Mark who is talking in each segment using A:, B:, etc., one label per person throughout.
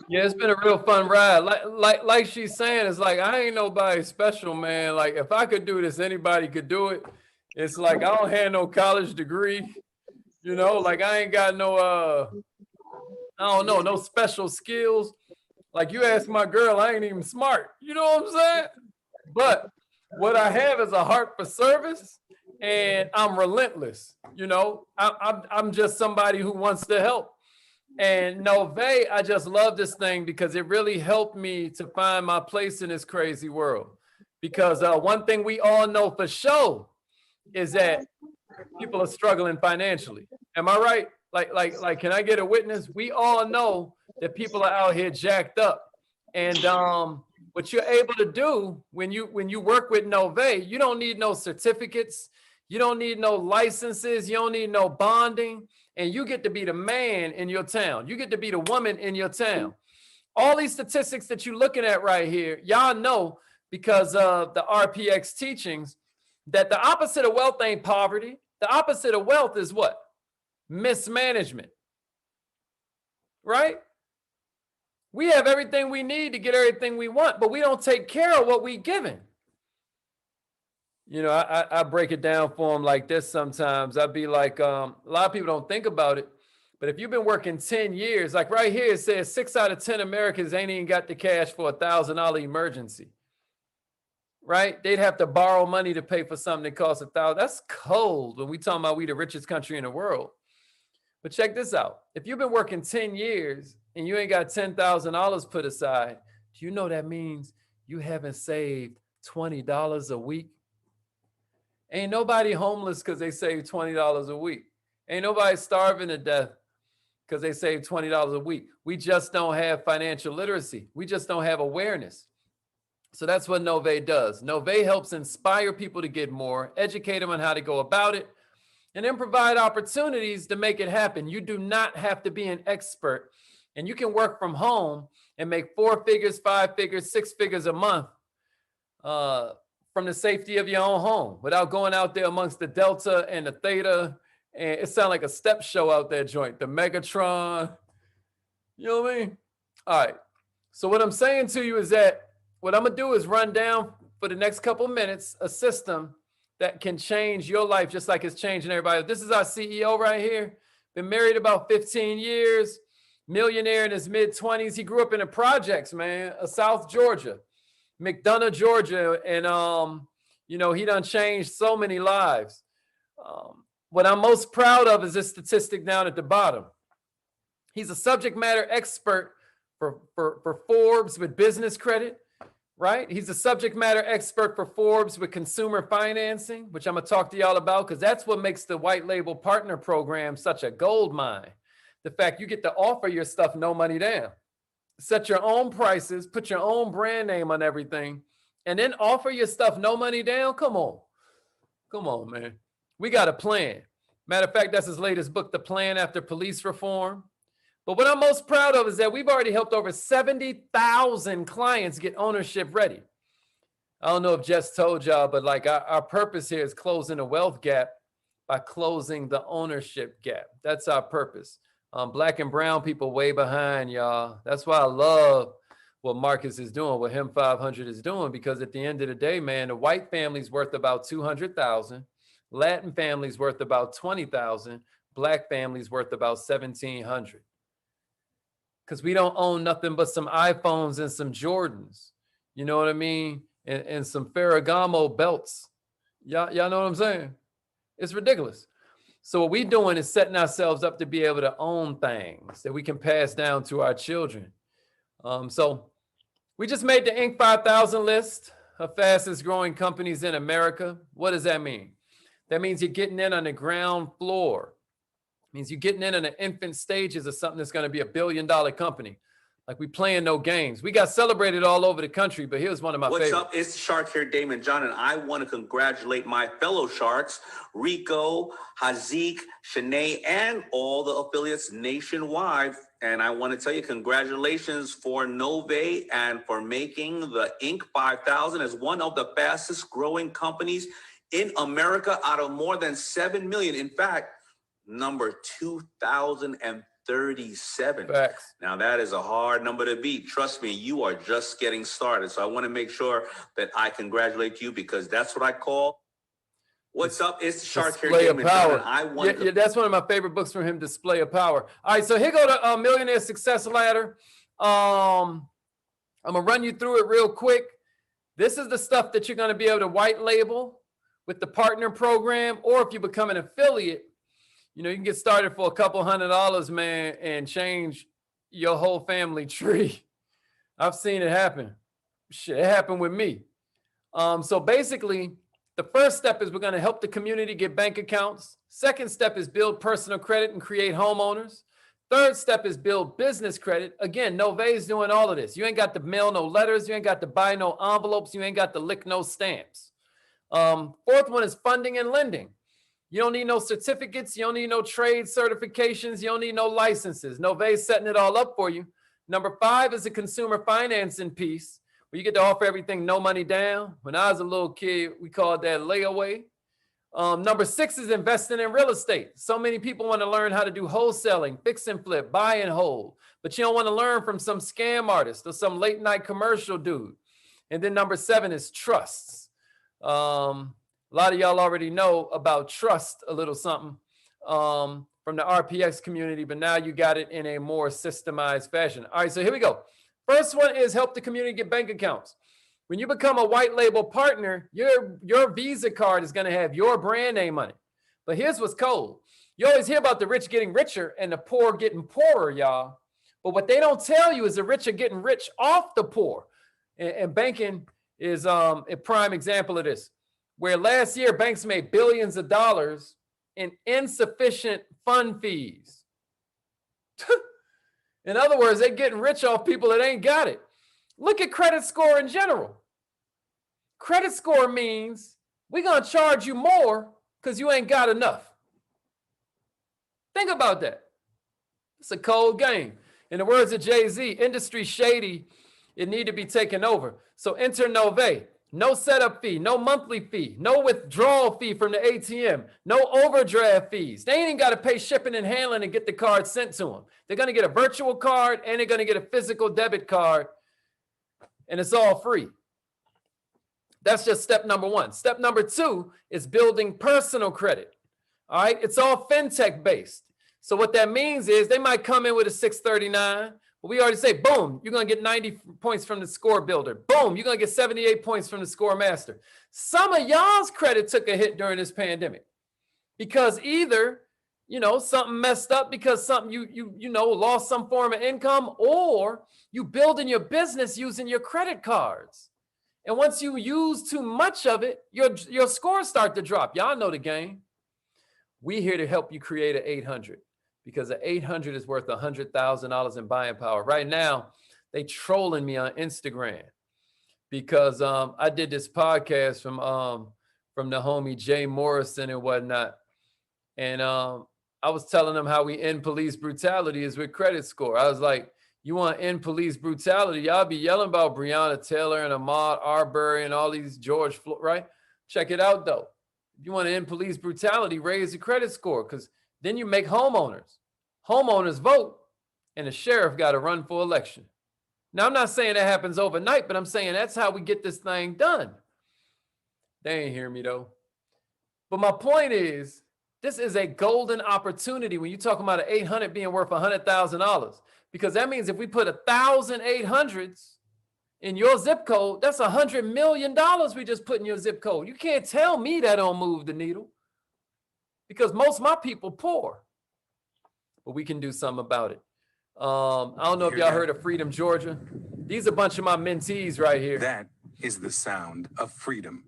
A: Yeah, it's been a real fun ride. Like she's saying, it's like I ain't nobody special, man. Like if I could do this, anybody could do it. It's like I don't have no college degree, like I ain't got no I don't know, no special skills. Like you ask my girl, I ain't even smart. You know what I'm saying? But what I have is a heart for service, and I'm relentless. I'm just somebody who wants to help. And Novae, I just love this thing because it really helped me to find my place in this crazy world. Because one thing we all know for sure is that people are struggling financially. Am I right? Like, can I get a witness? We all know that people are out here jacked up. And what you're able to do when you work with Novae, you don't need no certificates, you don't need no licenses, you don't need no bonding, and you get to be the man in your town. You get to be the woman in your town. All these statistics that you're looking at right here, y'all know because of the RPX teachings that the opposite of wealth ain't poverty. The opposite of wealth is what? Mismanagement, right? We have everything we need to get everything we want, but we don't take care of what we given. I break it down for them like this sometimes. I'd be like, a lot of people don't think about it, but if you've been working 10 years, like right here, it says 6 out of 10 Americans ain't even got the cash for $1,000 emergency, right? They'd have to borrow money to pay for something that costs $1,000. That's cold when we talking about we the richest country in the world. But check this out. If you've been working 10 years and you ain't got $10,000 put aside, do you know that means you haven't saved $20 a week? Ain't nobody homeless because they save $20 a week. Ain't nobody starving to death because they save $20 a week. We just don't have financial literacy. We just don't have awareness. So that's what Novae does. Novae helps inspire people to get more, educate them on how to go about it, and then provide opportunities to make it happen. You do not have to be an expert, and you can work from home and make 4 figures, 5 figures, 6 figures a month from the safety of your own home without going out there amongst the Delta and the Theta. And it sounds like a step show out there joint, the Megatron. You know what I mean? All right. So what I'm saying to you is that what I'm going to do is run down for the next couple minutes a system that can change your life just like it's changing everybody. This is our CEO right here. Been married about 15 years, millionaire in his mid-20s. He grew up in the projects, man, South Georgia, McDonough, Georgia. And, he done changed so many lives. What I'm most proud of is this statistic down at the bottom. He's a subject matter expert for Forbes with business credit, right? He's a subject matter expert for Forbes with consumer financing, which I'm going to talk to y'all about because that's what makes the white label partner program such a gold mine. The fact you get to offer your stuff no money down, set your own prices, put your own brand name on everything, and then offer your stuff no money down. Come on, man. We got a plan. Matter of fact, that's his latest book, The Plan After Police Reform. But what I'm most proud of is that we've already helped over 70,000 clients get ownership ready. I don't know if Jess told y'all, but like our purpose here is closing the wealth gap by closing the ownership gap. That's our purpose. Black and brown people way behind, y'all. That's why I love what Marcus is doing, what Him 500 is doing, because at the end of the day, man, the white family's worth about 200,000. Latin family's worth about 20,000. Black family's worth about 1,700. Because we don't own nothing but some iPhones and some Jordans. You know what I mean? And some Ferragamo belts. Y'all know what I'm saying? It's ridiculous. So what we're doing is setting ourselves up to be able to own things that we can pass down to our children. So we just made the Inc. 5000 list of fastest growing companies in America. What does that mean? That means you're getting in on the ground floor. It means you're getting in on the infant stages of something that's going to be $1 billion company. Like we playing no games. We got celebrated all over the country, but here's one of my favorites.
B: What's up? It's the Shark here, Damon John, and I want to congratulate my fellow Sharks, Rico, Hazik, Shanae, and all the affiliates nationwide. And I want to tell you congratulations for Novae and for making the Inc. 5000 as one of the fastest growing companies in America out of more than 7 million. In fact, number 2050 37.
A: Facts.
B: Now that is a hard number to beat. Trust me, you are just getting started. So I want to make sure that I congratulate you because that's what I call. What's up? It's the Shark here,
A: Display of
B: Damon John,
A: power.
B: and I want
A: Yeah, that's one of my favorite books from him, Display of Power. All right, so here go the Millionaire Success Ladder. I'm gonna run you through it real quick. This is the stuff that you're gonna be able to white label with the partner program, or if you become an affiliate, you know, you can get started for a couple $100, man, and change your whole family tree. I've seen it happen. Shit, it happened with me. So basically, the first step is we're going to help the community get bank accounts. Second step is build personal credit and create homeowners. Third step is build business credit. Again, Novae is doing all of this. You ain't got to mail no letters. You ain't got to buy no envelopes. You ain't got to lick no stamps. Fourth one is funding and lending. You don't need no certificates. You don't need no trade certifications. You don't need no licenses. Novae is setting it all up for you. Number 5 is a consumer financing piece, where you get to offer everything no money down. When I was a little kid, we called that layaway. Number 6 is investing in real estate. So many people want to learn how to do wholesaling, fix and flip, buy and hold, but you don't want to learn from some scam artist or some late night commercial dude. And then number 7 is trusts. A lot of y'all already know about trust, a little something from the RPX community, but now you got it in a more systemized fashion. All right, so here we go. First one is help the community get bank accounts. When you become a white label partner, your Visa card is going to have your brand name on it. But here's what's cold. You always hear about the rich getting richer and the poor getting poorer, y'all. But what they don't tell you is the rich are getting rich off the poor. And banking is a prime example of this, where last year banks made billions of dollars in insufficient fund fees. In other words, they're getting rich off people that ain't got it. Look at credit score in general. Credit score means we're going to charge you more because you ain't got enough. Think about that. It's a cold game. In the words of Jay-Z, industry shady, it need to be taken over. So enter Novae. No setup fee, no monthly fee, no withdrawal fee from the ATM, no overdraft fees. They ain't even got to pay shipping and handling and get the card sent to them. They're going to get a virtual card and they're going to get a physical debit card, and it's all free. That's just step number 1. Step number 2 is building personal credit. All right, it's all fintech based. So what that means is they might come in with a 639. But we already say, boom, you're going to get 90 points from the score builder. Boom, you're going to get 78 points from the score master. Some of y'all's credit took a hit during this pandemic because either, you know, something messed up because something you know, lost some form of income, or you building your business using your credit cards. And once you use too much of it, your scores start to drop. Y'all know the game. We here to help you create an 800. Because the 800 is worth $100,000 in buying power. Right now, they trolling me on Instagram because I did this podcast from the homie Jay Morrison and whatnot. And I was telling them how we end police brutality is with credit score. I was like, you want to end police brutality? Y'all be yelling about Breonna Taylor and Ahmaud Arbery and all these George Floyd, right? Check it out, though. If you want to end police brutality, raise the credit score, because then you make homeowners. Homeowners vote, and the sheriff got to run for election. Now, I'm not saying that happens overnight, but I'm saying that's how we get this thing done. They ain't hear me, though. But my point is, this is a golden opportunity when you talk about an 800 being worth $100,000, because that means if we put 1,000 800s in your zip code, that's $100 million we just put in your zip code. You can't tell me that don't move the needle, because most of my people poor. But we can do something about it. I don't know if y'all heard of Freedom, Georgia. These are a bunch of my mentees right here.
C: That is the sound of freedom.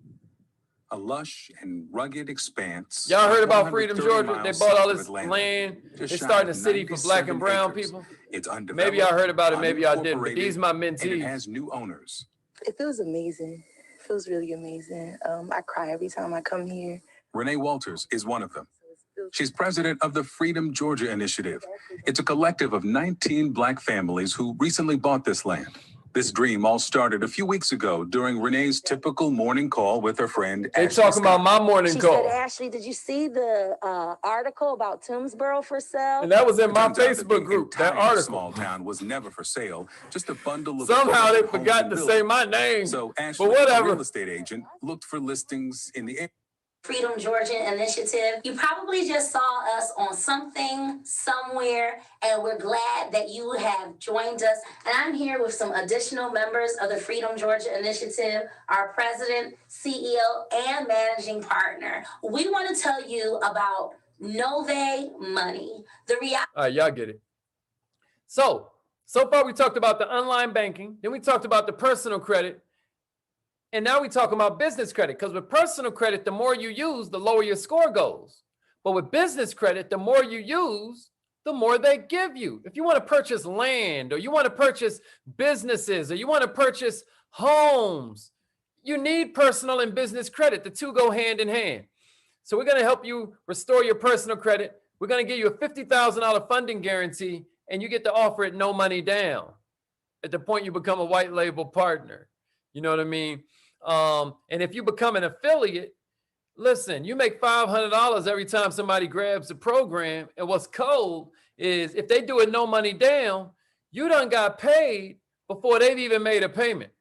C: A lush and rugged expanse.
A: Y'all heard about Freedom, Georgia? They bought all this land. They're starting a city for black and brown people.
C: It's undeveloped.
A: Maybe y'all heard about it, maybe y'all didn't, but these are my mentees.
C: And it has new owners.
D: It feels amazing. It feels really amazing. I cry every time I come here.
C: Renee Walters is one of them. She's president of the Freedom Georgia Initiative. It's a collective of 19 black families who recently bought this land. This dream all started a few weeks ago during Renee's typical morning call with her friend
A: They
C: Ashley
A: talking about
C: Scott.
A: my morning
D: She
A: call.
D: said, Ashley, did you see the article about Timsboro for sale?
A: And that was in
C: It
A: my
C: turns out that
A: Facebook
C: the
A: group, that
C: entire
A: article.
C: small town was never for sale, just a bundle of
A: Somehow they
C: abandoned homes
A: forgot
C: and
A: to say
C: buildings.
A: my name.
C: So
A: But
C: Ashley, a
A: whatever.
C: real estate agent, looked for listings in the area.
E: Freedom Georgia Initiative. You probably just saw us on something, somewhere, and we're glad that you have joined us. And I'm here with some additional members of the Freedom Georgia Initiative, our president, CEO, and managing partner. We want to tell you about Novae Money. The reality.
A: All right, y'all get it. So far we talked about the online banking, then we talked about the personal credit, and now we talking about business credit, because with personal credit, the more you use, the lower your score goes. But with business credit, the more you use, the more they give you. If you want to purchase land, or you want to purchase businesses, or you want to purchase homes, you need personal and business credit. The two go hand in hand. So we're going to help you restore your personal credit. We're going to give you a $50,000 funding guarantee, and you get to offer it no money down at the point you become a white label partner. You know what I mean? And if you become an affiliate, listen, you make $500 every time somebody grabs the program. And what's cold is if they do it no money down, you done got paid before they've even made a payment.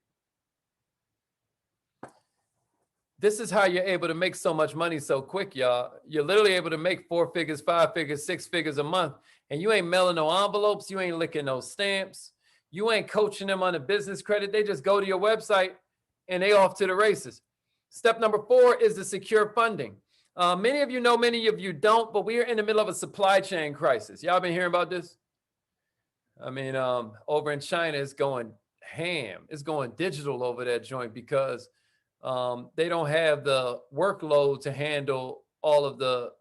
A: This is how you're able to make so much money so quick, y'all. You're literally able to make 4 figures, 5 figures, 6 figures a month. And you ain't mailing no envelopes. You ain't licking no stamps. You ain't coaching them on the business credit. They just go to your website and they off to the races. Step number 4 is the secure funding. Many of you know, many of you don't, but we are in the middle of a supply chain crisis. Y'all been hearing about this? I mean, over in China, it's going ham. It's going digital over that joint because they don't have the workload to handle all of the,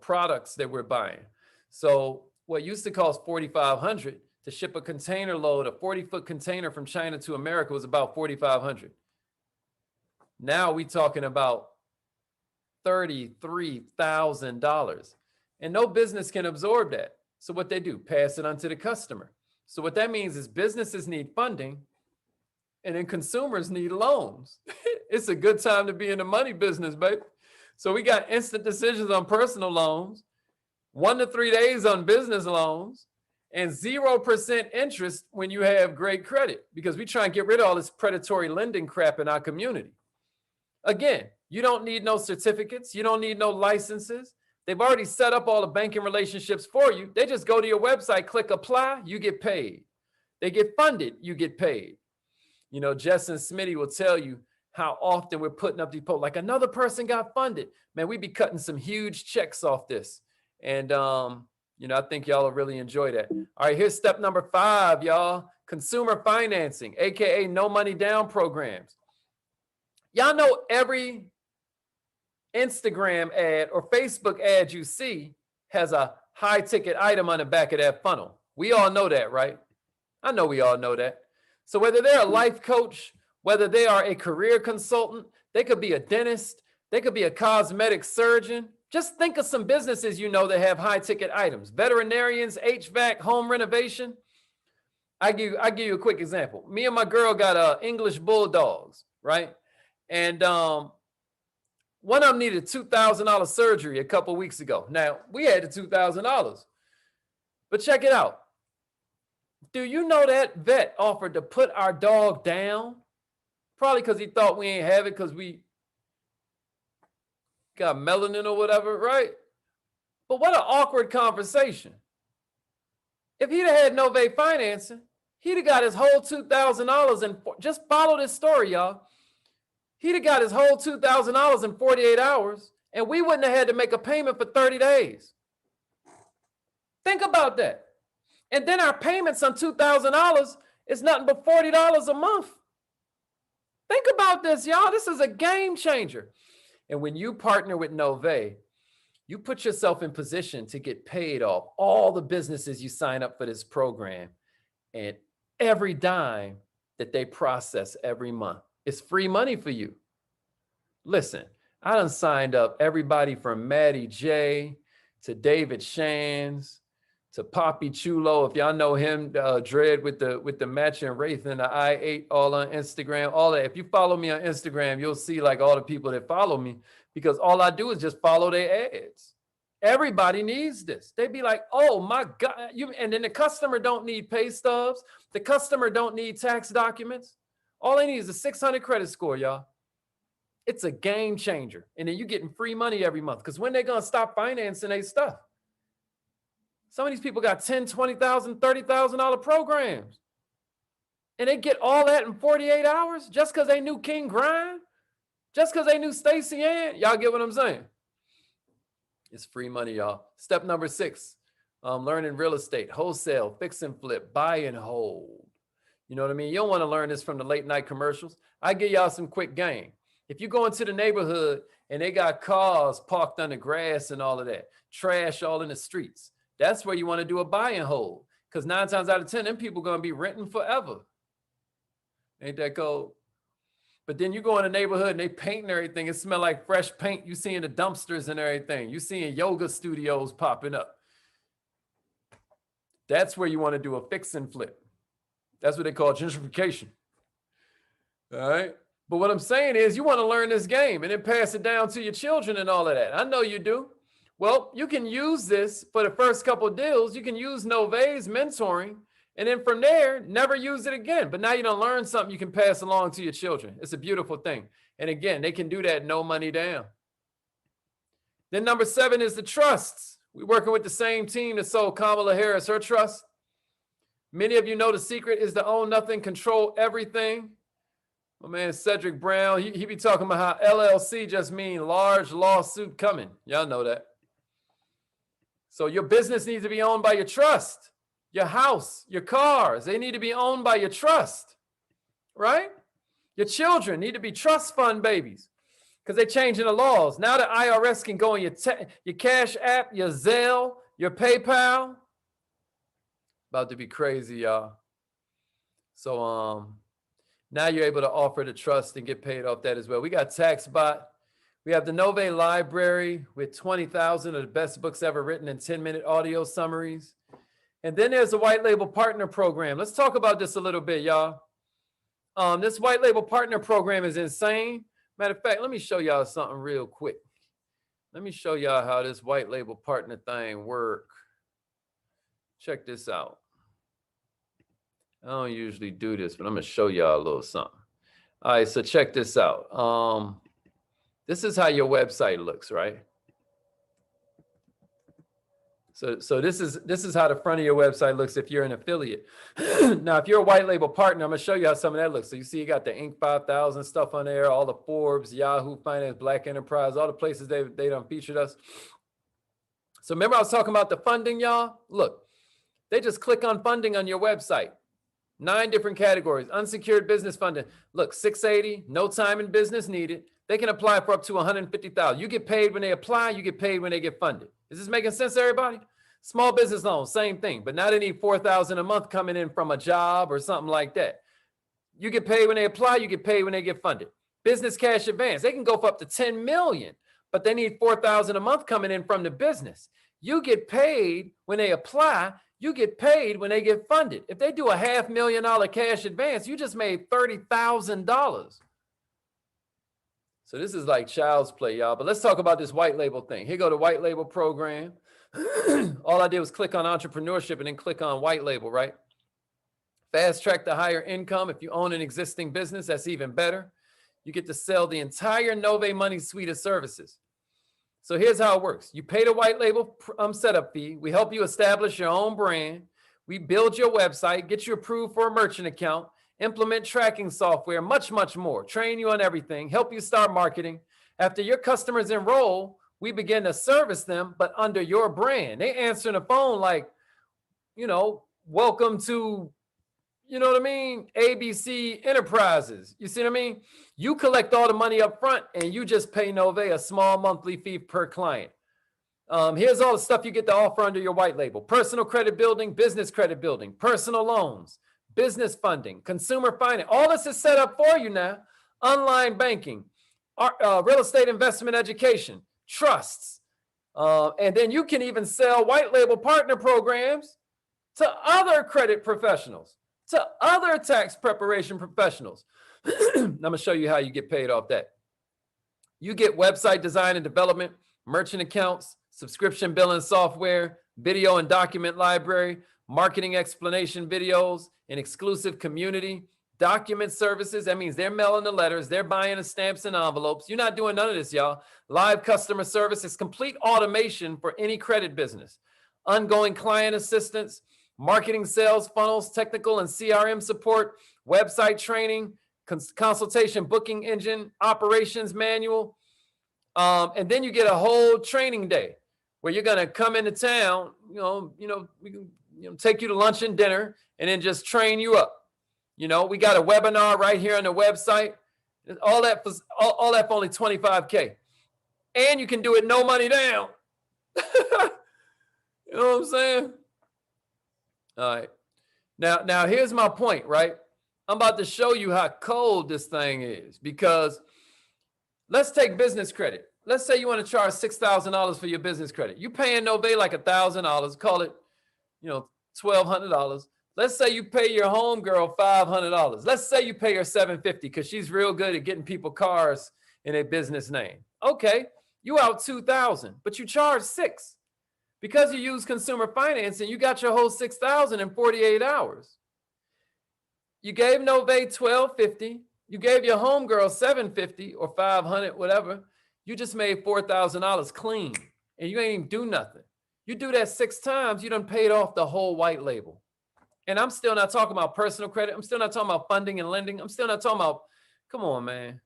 A: products that we're buying. So what used to cost $4,500 to ship a container load, a 40-foot container from China to America was about $4,500. Now we talking about $33,000, and no business can absorb that. So what they do, pass it on to the customer. So what that means is businesses need funding, and then consumers need loans. It's a good time to be in the money business, baby. So we got instant decisions on personal loans, 1 to 3 days on business loans, and 0% interest when you have great credit, because we try and get rid of all this predatory lending crap in our community. Again, you don't need no certificates. You don't need no licenses. They've already set up all the banking relationships for you. They just go to your website, click apply, you get paid. They get funded, you get paid. Jess and Smitty will tell you how often we're putting up these posts, like another person got funded. Man, we be cutting some huge checks off this. And, I think y'all will really enjoy that. All right, here's step number 5, y'all. Consumer financing, AKA no money down programs. Y'all know every Instagram ad or Facebook ad you see has a high ticket item on the back of that funnel. We all know that, right? I know we all know that. So whether they're a life coach, whether they are a career consultant, they could be a dentist, they could be a cosmetic surgeon. Just think of some businesses that have high ticket items. Veterinarians, HVAC, home renovation. I give you a quick example. Me and my girl got English bulldogs, right? And one of them needed $2,000 surgery a couple weeks ago. Now, we had the $2,000. But check it out. Do you know that vet offered to put our dog down? Probably because he thought we ain't have it because we got melanin or whatever, right? But what an awkward conversation. If he'd have had Novae financing, he'd have got his whole $2,000 and just follow this story, y'all. He'd have got his whole $2,000 in 48 hours, and we wouldn't have had to make a payment for 30 days. Think about that. And then our payments on $2,000 is nothing but $40 a month. Think about this, y'all. This is a game changer. And when you partner with Novae, you put yourself in position to get paid off all the businesses you sign up for this program, and every dime that they process every month. It's free money for you. Listen, I done signed up everybody from Maddie J to David Shands to Poppy Chulo. If y'all know him, Dread with the matching Wraith and the I8, all on Instagram, all that. If you follow me on Instagram, you'll see like all the people that follow me, because all I do is just follow their ads. Everybody needs this. They be like, oh my God. And then the customer don't need pay stubs. The customer don't need tax documents. All they need is a 600 credit score, y'all. It's a game changer. And then you're getting free money every month, because when they're going to stop financing their stuff? Some of these people got $10,000, $20,000, $30,000 programs. And they get all that in 48 hours just because they knew King Grind? Just because they knew Stacey Ann? Y'all get what I'm saying? It's free money, y'all. Step number 6, learning real estate, wholesale, fix and flip, buy and hold. You know what I mean? You don't want to learn this from the late night commercials. I give y'all some quick game. If you go into the neighborhood and they got cars parked on the grass and all of that, trash all in the streets, that's where you want to do a buy and hold, because 9 times out of 10, them people going to be renting forever. Ain't that cold? But then you go in the neighborhood and they painting everything. It smell like fresh paint. You seeing the dumpsters and everything. You seeing yoga studios popping up. That's where you want to do a fix and flip. That's what they call gentrification. All right. But what I'm saying is you want to learn this game and then pass it down to your children and all of that. I know you do. Well, you can use this for the first couple of deals. You can use Novae's mentoring. And then from there, never use it again. But now you don't learn something you can pass along to your children. It's a beautiful thing. And again, they can do that no money down. Then number 7 is the trusts. We're working with the same team that sold Kamala Harris her trust. Many of you know the secret is to own nothing, control everything. My man Cedric Brown, he be talking about how LLC just mean large lawsuit coming. Y'all know that. So your business needs to be owned by your trust. Your house, your cars, they need to be owned by your trust, right? Your children need to be trust fund babies, because they're changing the laws. Now the IRS can go on your Cash App, your Zelle, your PayPal. About to be crazy, y'all. So now you're able to offer the trust and get paid off that as well. We got TaxBot. We have the Novae library with 20,000 of the best books ever written in 10-minute audio summaries. And then there's the white label partner program. Let's talk about this a little bit, y'all. This white label partner program is insane. Matter of fact, let me show y'all something real quick. Let me show y'all how this white label partner thing works. Check this out. I don't usually do this, but I'm going to show y'all a little something. All right, so check this out. This is how your website looks, right? So this is how the front of your website looks if you're an affiliate. Now, if you're a white label partner, I'm going to show you how some of that looks. So you see you got the Inc. 5000 stuff on there, all the Forbes, Yahoo Finance, Black Enterprise, all the places they done featured us. So remember I was talking about the funding, y'all? Look, they just click on funding on your website. 9 different categories. Unsecured business funding. Look, 680, no time in business needed. They can apply for up to $150,000. You get paid when they apply, you get paid when they get funded. Is this making sense to everybody? Small business loans, same thing, but now they need $4,000 a month coming in from a job or something like that. You get paid when they apply, you get paid when they get funded. Business cash advance, they can go for up to $10 million, but they need $4,000 a month coming in from the business. You get paid when they apply, you get paid when they get funded. If they do a $500,000 cash advance, you just made $30,000. So this is like child's play, y'all. But let's talk about this white label thing. Here go the white label program. All I did was click on entrepreneurship and then click on white label, right? Fast track to higher income. If you own an existing business, that's even better. You get to sell the entire Novae Money suite of services. So here's how it works. You pay the white label setup fee. We help you establish your own brand. We build your website, get you approved for a merchant account, implement tracking software, much, much more. Train you on everything, help you start marketing. After your customers enroll, we begin to service them, but under your brand. They answer the phone like, you know, welcome to, you know what I mean, ABC Enterprises. You see what I mean? You collect all the money up front and you just pay Novae a small monthly fee per client. Here's all the stuff you get to offer under your white label. Personal credit building, business credit building, personal loans, business funding, consumer finance. All this is set up for you now. Online banking, real estate investment education, trusts, And then you can even sell white label partner programs to other credit professionals, to other tax preparation professionals. I'm going to show you how you get paid off that. You get website design and development, merchant accounts, subscription billing software, video and document library, marketing explanation videos, an exclusive community, document services. That means they're mailing the letters, they're buying the stamps and envelopes. You're not doing none of this, y'all. Live customer service is complete automation for any credit business. Ongoing client assistance, marketing, sales funnels, technical and CRM support, website training, consultation booking engine, operations manual. And then you get a whole training day where you're going to come into town, we can take you to lunch and dinner and then just train you up. We got a webinar right here on the website. All that for only $25K. And you can do it no money down. You know what I'm saying? All right. Now here's my point, right? I'm about to show you how cold this thing is, because let's take business credit. Let's say you want to charge $6,000 for your business credit. You paying Novae like $1,000, call it, $1,200. Let's say you pay your homegirl $500. Let's say you pay her $750 because she's real good at getting people cars in a business name. Okay, you out $2,000, but you charge $6,000 because you use consumer financing. You got your whole $6,000 in 48 hours. You gave Novae $1,250. You gave your homegirl $750 or $500, whatever. You just made $4,000 clean, and you ain't even do nothing. You do that 6 times, you done paid off the whole white label. And I'm still not talking about personal credit. I'm still not talking about funding and lending. I'm still not talking about, come on, man.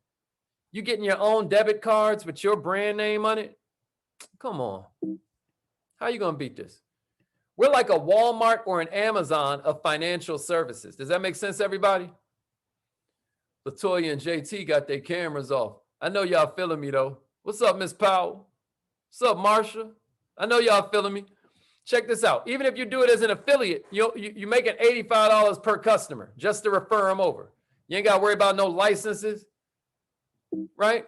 A: You getting your own debit cards with your brand name on it? Come on. How you gonna beat this? We're like a Walmart or an Amazon of financial services. Does that make sense, everybody? Latoya and JT got their cameras off. I know y'all feeling me, though. What's up, Miss Powell? What's up, Marsha? I know y'all feeling me. Check this out. Even if you do it as an affiliate, you make it $85 per customer just to refer them over. You ain't got to worry about no licenses, right?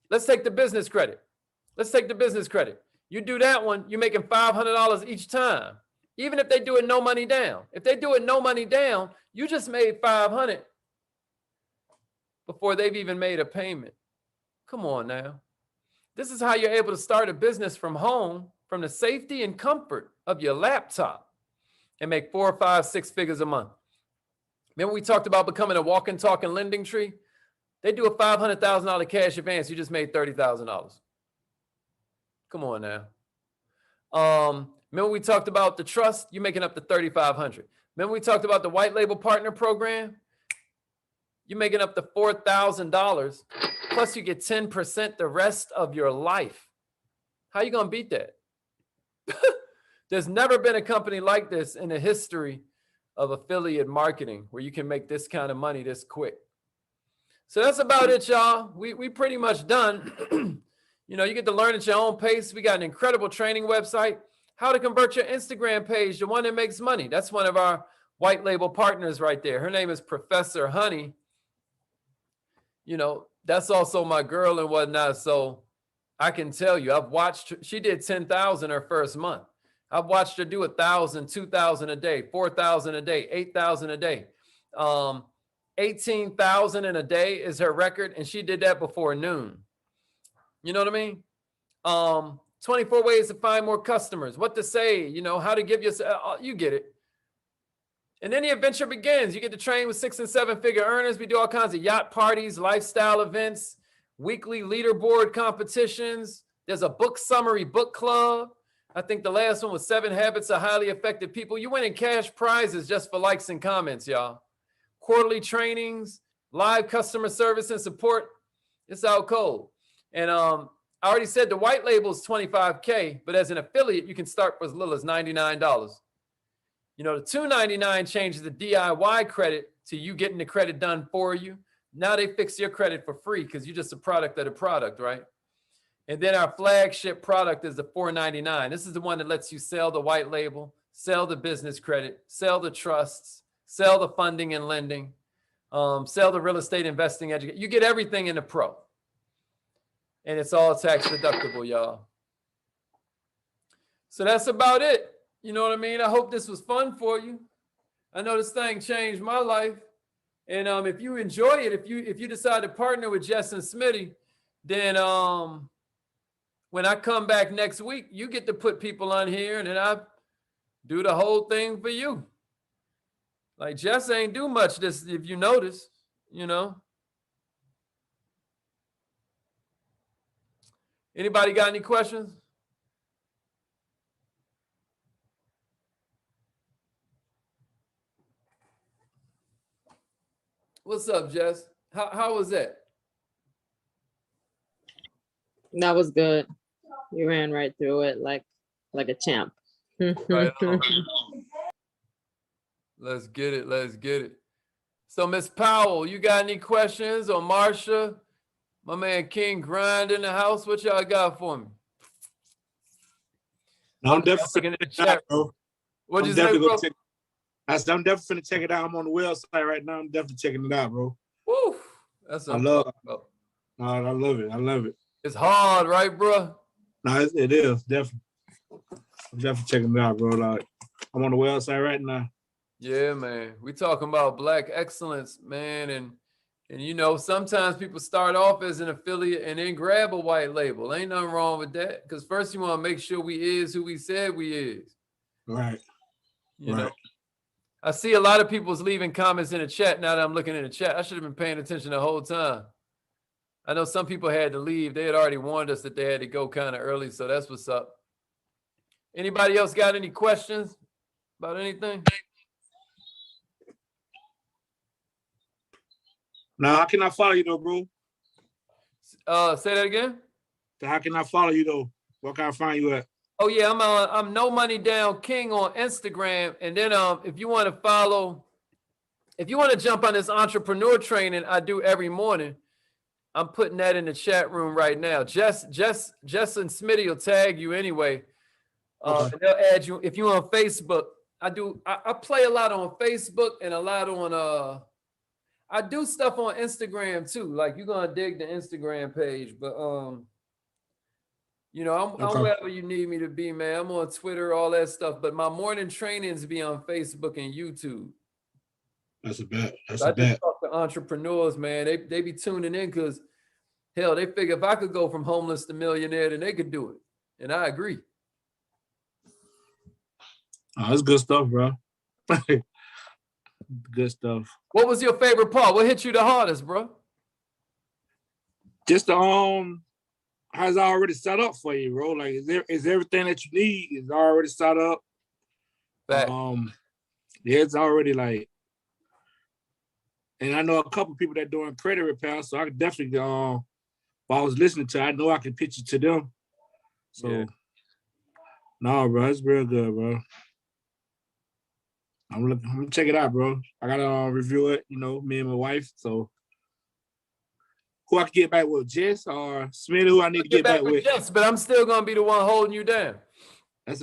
A: Let's take the business credit. You do that one, you're making $500 each time. Even if they do it no money down. If they do it no money down, you just made $500 before they've even made a payment. Come on now. This is how you're able to start a business from home, from the safety and comfort of your laptop, and make 4, 5, 6 figures a month. Remember we talked about becoming a walking, talking lending tree? They do a $500,000 cash advance. You just made $30,000. Come on now. Remember we talked about the trust? You're making up to $3,500. Remember we talked about the white label partner program? You're making up to $4,000. Plus you get 10% the rest of your life. How you gonna beat that? There's never been a company like this in the history of affiliate marketing where you can make this kind of money this quick. So that's about it, y'all. We pretty much done. You get to learn at your own pace. We got an incredible training website, how to convert your Instagram page to one that makes money. That's one of our white label partners right there. Her name is Professor Honey. That's also my girl and whatnot. So I can tell you, I've watched her. She did 10,000 her first month. I've watched her do 1,000, 2,000 a day, 4,000 a day, 8,000 a day. 18,000 in a day is her record. And she did that before noon. You know what I mean? 24 ways to find more customers, what to say, how to give yourself, you get it. And then the adventure begins. You get to train with 6 and 7 figure earners. We do all kinds of yacht parties, lifestyle events, weekly leaderboard competitions. There's a book summary book club. I think the last one was 7 Habits of Highly Effective People. You winning cash prizes just for likes and comments, y'all. Quarterly trainings, live customer service and support. It's out cold. And I already said the white label is $25K, but as an affiliate, you can start for as little as $99. The $299 changes the DIY credit to you getting the credit done for you. Now they fix your credit for free because you're just a product of the product, right? And then our flagship product is the $499. This is the one that lets you sell the white label, sell the business credit, sell the trusts, sell the funding and lending, sell the real estate investing education. You get everything in the pro. And it's all tax deductible, y'all. So that's about it. You know what I mean? I hope this was fun for you. I know this thing changed my life. And if you enjoy it, if you decide to partner with Jess and Smitty, then when I come back next week, you get to put people on here and then I do the whole thing for you. Like Jess ain't do much this, if you notice, you know. Anybody got any questions? What's up, Jess? How was that?
F: That was good. You ran right through it like a champ.
A: Right on. Let's get it. Let's get it. So, Miss Powell, you got any questions? Or Marsha? My man King Grind in the house. What y'all got for me?
G: No, I'm
A: Okay,
G: definitely
A: I'm looking
G: finna
A: at the
G: check it out,
A: chat.
G: bro.
A: What'd
G: I'm
A: you say,
G: definitely
A: bro?
G: gonna check. I said I'm definitely finna check it out. I'm on the website right now. I'm definitely checking it out, bro.
A: Woo! That's what
G: I
A: I'm
G: love
A: talking about.
G: No, I love it. I love it.
A: It's hard, right, bro?
G: No, it is definitely. I'm definitely checking it out, bro. Like, I'm on the website right now.
A: Yeah, man. We talking about Black excellence, man. And you know, sometimes people start off as an affiliate and then grab a white label. Ain't nothing wrong with that. Because first you want to make sure we is who we said we is.
G: Right.
A: You
G: Right.
A: know. I see a lot of people's leaving comments in the chat now that I'm looking in the chat. I should have been paying attention the whole time. I know some people had to leave. They had already warned us that they had to go kind of early, so that's what's up. Anybody else got any questions about anything?
G: Now, how can I follow you though, bro?
A: Say that again.
G: So how can I follow you though? Where can I find you at?
A: Oh yeah, I'm No Money Down King on Instagram, and then if you want to follow, if you want to jump on this entrepreneur training I do every morning, I'm putting that in the chat room right now. Jess and Smitty will tag you anyway.
G: Okay.
A: And they'll add you if you're on Facebook. I play a lot on Facebook and a lot on I do stuff on Instagram too. Like you're gonna dig the Instagram page, but you know, I'm
G: Okay.
A: wherever you need me to be, man. I'm on Twitter, all that stuff. But my morning trainings be on Facebook and YouTube.
G: That's a bet. That's
A: I
G: a
A: just
G: bet.
A: talk to entrepreneurs, man. They be tuning in because hell, they figure if I could go from homeless to millionaire, then they could do it. And I agree.
G: Oh, that's good stuff, bro. Good stuff.
A: What was your favorite part? What hit you the hardest, bro?
G: Just the how's it already set up for you, bro? Like, is everything that you need is already set up?
A: Fact.
G: Yeah, it's already like, and I know a couple people that doing credit repair, so I could definitely while I was listening to it, I know I can pitch it to them. So,
A: Yeah.
G: no, bro, it's real good, bro. I'm gonna check it out, bro. I gotta review it, you know, me and my wife. So, who I can get back with, Jess or Smith? Who I need to get back with?
A: Jess, but I'm still gonna be the one holding you down.